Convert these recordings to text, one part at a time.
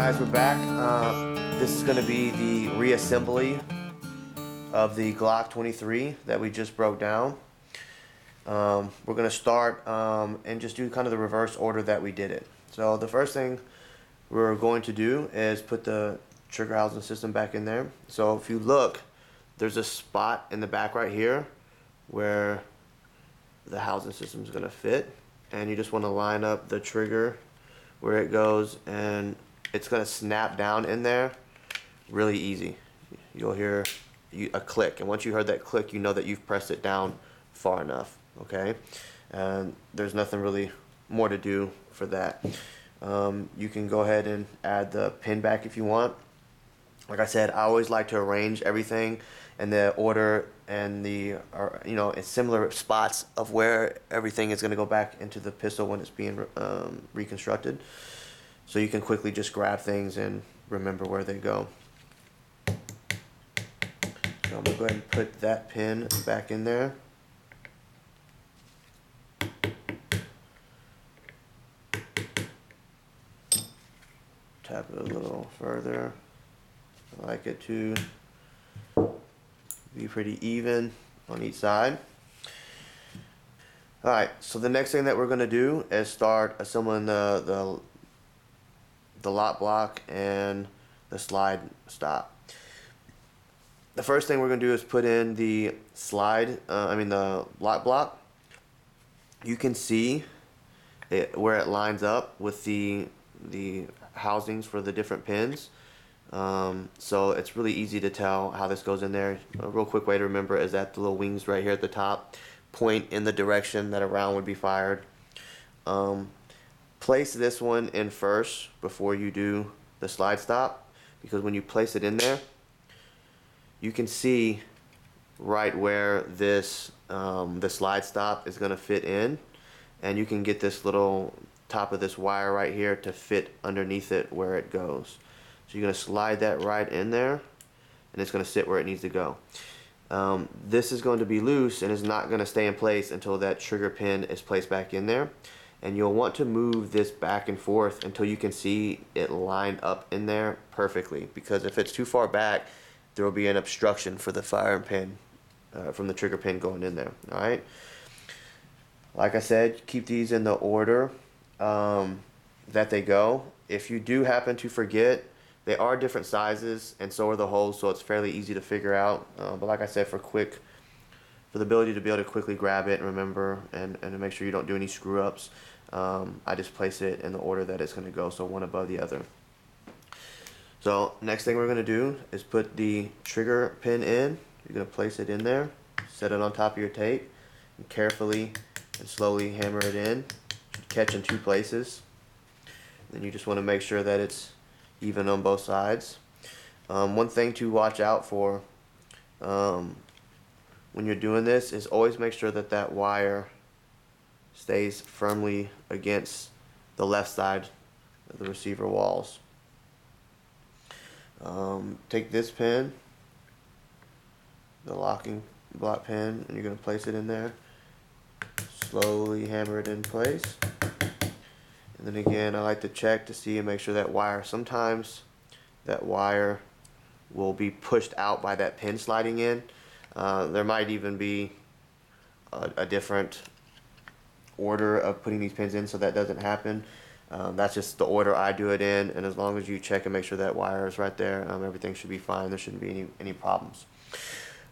guys, we're back. This is going to be the reassembly of the Glock 23 that we just broke down. We're going to start and just do kind of the reverse order that we did it. So the first thing we're going to do is put the trigger housing system back in there. So if you look, there's a spot in the back right here where the housing system is going to fit, and you just want to line up the trigger where it goes, and it's going to snap down in there really easy. You'll hear a click, and once you heard that click, you know that you've pressed it down far enough. Okay, and there's nothing really more to do for that. You can go ahead and add the pin back if you want. Like I said, I always like to arrange everything in the order and the in similar spots of where everything is going to go back into the pistol when it's being reconstructed, so you can quickly just grab things and remember where they go. So I'm going to go ahead and put that pin back in there. Tap it a little further. I like it to be pretty even on each side. Alright, so the next thing that we're going to do is start assembling the lock block and the slide stop. The first thing we're going to do is put in the the lock block. You can see where it lines up with the housings for the different pins. So it's really easy to tell how this goes in there. A real quick way to remember is that the little wings right here at the top point in the direction that a round would be fired. Place this one in first before you do the slide stop, because when you place it in there, you can see right where this the slide stop is going to fit in, and you can get this little top of this wire right here to fit underneath it where it goes. So you're going to slide that right in there, and it's going to sit where it needs to go. This is going to be loose and is not going to stay in place until that trigger pin is placed back in there. And you'll want to move this back and forth until you can see it line up in there perfectly, because if it's too far back, there will be an obstruction for the firing pin from the trigger pin going in there. Alright, like I said, keep these in the order that they go. If you do happen to forget, they are different sizes and so are the holes, so it's fairly easy to figure out. But like I said, for the ability to be able to quickly grab it and remember and to make sure you don't do any screw ups, I just place it in the order that it's going to go, so one above the other. So next thing we're going to do is put the trigger pin in. You're going to place it in there, set it on top of your tape, and carefully and slowly hammer it in. Catch in two places. Then you just want to make sure that it's even on both sides. One thing to watch out for when you're doing this is always make sure that that wire stays firmly against the left side of the receiver walls. Take this pin, the locking block pin, and you're going to place it in there. Slowly hammer it in place. And then again, I like to check to see and make sure that wire, sometimes that wire will be pushed out by that pin sliding in. There might even be a different order of putting these pins in, so that doesn't happen. That's just the order I do it in, and as long as you check and make sure that wire is right there, everything should be fine. There shouldn't be any problems.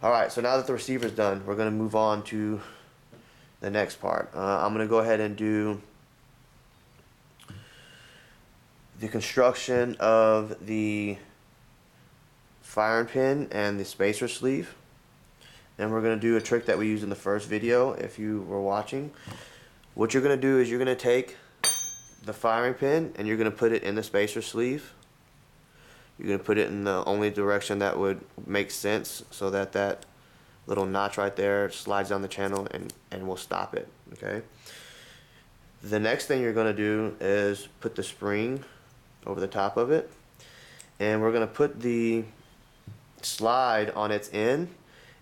Alright, so now that the receiver is done, we're going to move on to the next part. I'm going to go ahead and do the construction of the firing pin and the spacer sleeve. And we're going to do a trick that we used in the first video if you were watching. What you're going to do is you're going to take the firing pin and you're going to put it in the spacer sleeve. You're going to put it in the only direction that would make sense, so that that little notch right there slides down the channel and will stop it. Okay. The next thing you're going to do is put the spring over the top of it, and we're going to put the slide on its end,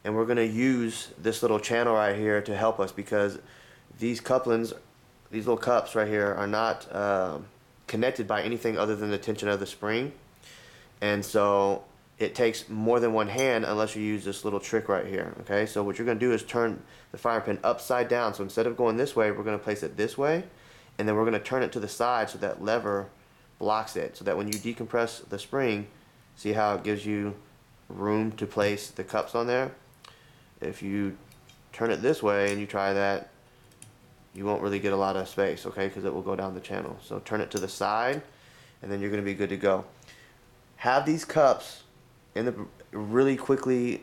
and we're going to use this little channel right here to help us, because these couplings, these little cups right here, are not connected by anything other than the tension of the spring. And so it takes more than one hand unless you use this little trick right here. Okay, so what you're going to do is turn the firing pin upside down. So instead of going this way, we're going to place it this way, and then we're going to turn it to the side so that lever blocks it, so that when you decompress the spring, see how it gives you room to place the cups on there? If you turn it this way and you try that, you won't really get a lot of space, okay, because it will go down the channel. So turn it to the side, and then you're going to be good to go. Have these cups in the really quickly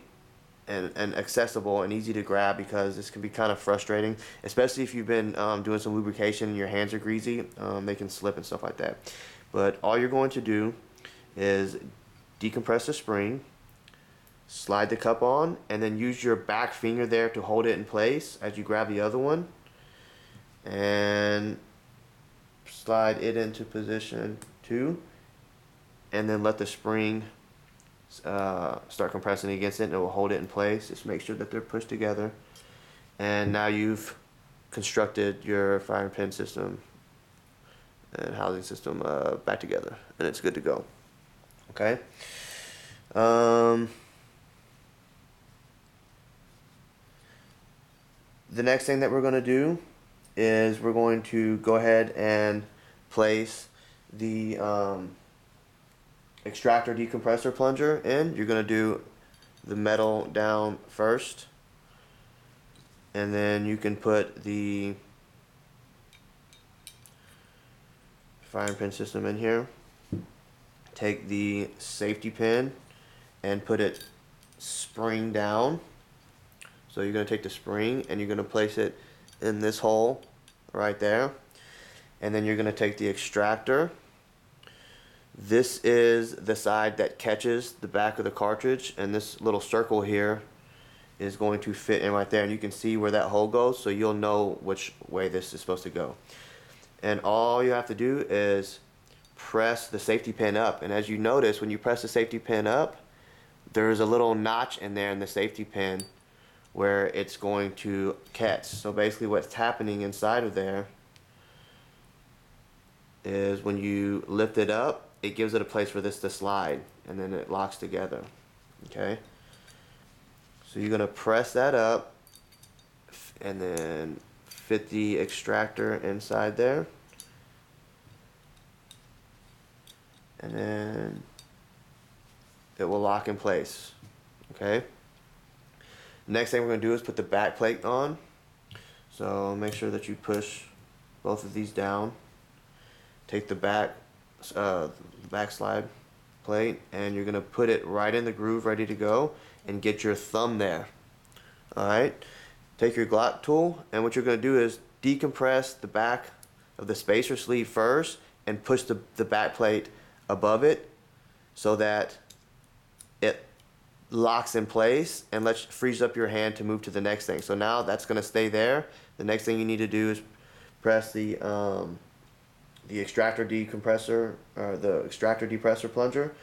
and accessible and easy to grab, because this can be kind of frustrating, especially if you've been doing some lubrication and your hands are greasy. They can slip and stuff like that. But all you're going to do is decompress the spring, slide the cup on, and then use your back finger there to hold it in place as you grab the other one, and slide it into position 2, and then let the spring start compressing against it, and it will hold it in place. Just make sure that they're pushed together, and now you've constructed your firing pin system and housing system back together, and it's good to go. Okay. The next thing that we're going to do is we're going to go ahead and place the extractor decompressor plunger in. You're going to do the metal down first, and then you can put the firing pin system in here. Take the safety pin and put it spring down. So you're going to take the spring and you're going to place it in this hole right there, and then you're going to take the extractor. This is the side that catches the back of the cartridge, and this little circle here is going to fit in right there, and you can see where that hole goes, so you'll know which way this is supposed to go. And all you have to do is press the safety pin up, and as you notice, when you press the safety pin up, there's a little notch in there in the safety pin where it's going to catch. So basically what's happening inside of there is when you lift it up, it gives it a place for this to slide, and then it locks together. Okay, so you're gonna press that up and then fit the extractor inside there, and then it will lock in place. Okay, next thing we're going to do is put the back plate on. So make sure that you push both of these down. Take the back slide plate, and you're going to put it right in the groove ready to go, and get your thumb there. Alright, take your Glock tool, and what you're going to do is decompress the back of the spacer sleeve first and push the back plate above it so that it locks in place and frees up your hand to move to the next thing. So now that's going to stay there. The next thing you need to do is press the extractor decompressor, or the extractor depressor plunger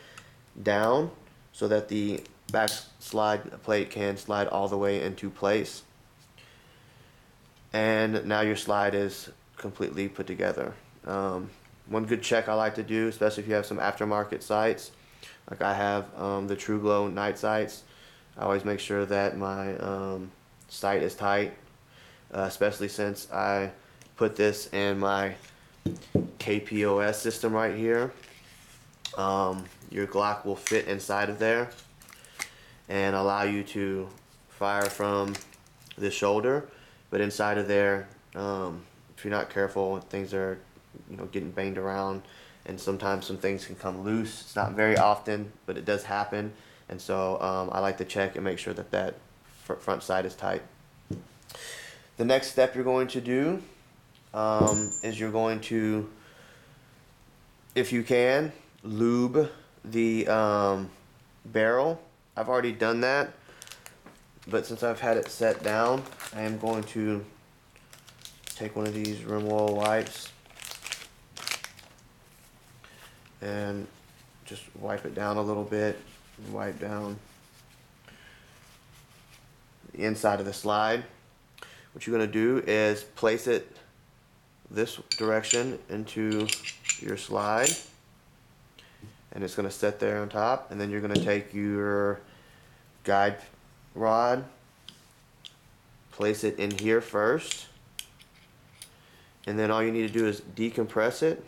down so that the back slide plate can slide all the way into place. And now your slide is completely put together. One good check I like to do, especially if you have some aftermarket sights, like I have the True Glow night sights, I always make sure that my sight is tight, especially since I put this in my KPOS system right here. Your Glock will fit inside of there and allow you to fire from the shoulder, but inside of there, if you're not careful, things are getting banged around, and sometimes some things can come loose. It's not very often, but it does happen, and so I like to check and make sure that that front side is tight. The next step you're going to do is you're going to, if you can, lube the barrel. I've already done that, but since I've had it set down, I am going to take one of these rim oil wipes and just wipe it down a little bit, wipe down the inside of the slide. What you're going to do is place it this direction into your slide, and it's going to sit there on top, and then you're going to take your guide rod, place it in here first, and then all you need to do is decompress it.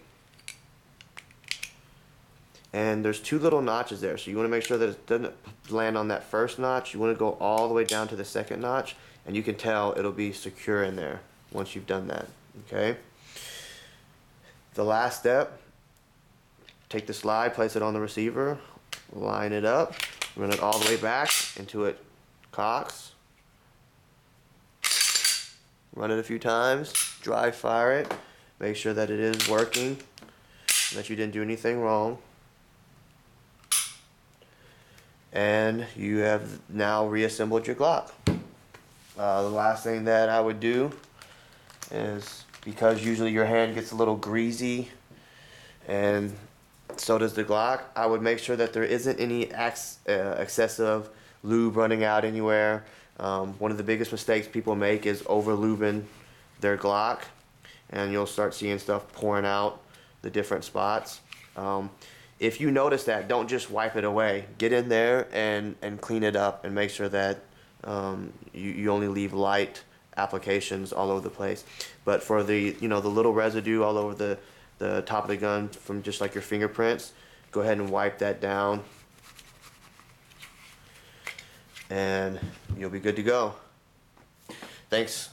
And there's two little notches there, so you want to make sure that it doesn't land on that first notch. You want to go all the way down to the second notch, and you can tell it'll be secure in there once you've done that. Okay. The last step, take the slide, place it on the receiver, line it up, run it all the way back until it cocks. Run it a few times, dry fire it, make sure that it is working, that you didn't do anything wrong. And you have now reassembled your Glock. The last thing that I would do is, because usually your hand gets a little greasy and so does the Glock, I would make sure that there isn't any excessive lube running out anywhere. One of the biggest mistakes people make is over lubing their Glock, and you'll start seeing stuff pouring out the different spots. If you notice that, don't just wipe it away. Get in there and clean it up and make sure that you only leave light applications all over the place. But for the the little residue all over the top of the gun from just like your fingerprints, go ahead and wipe that down, and you'll be good to go. Thanks.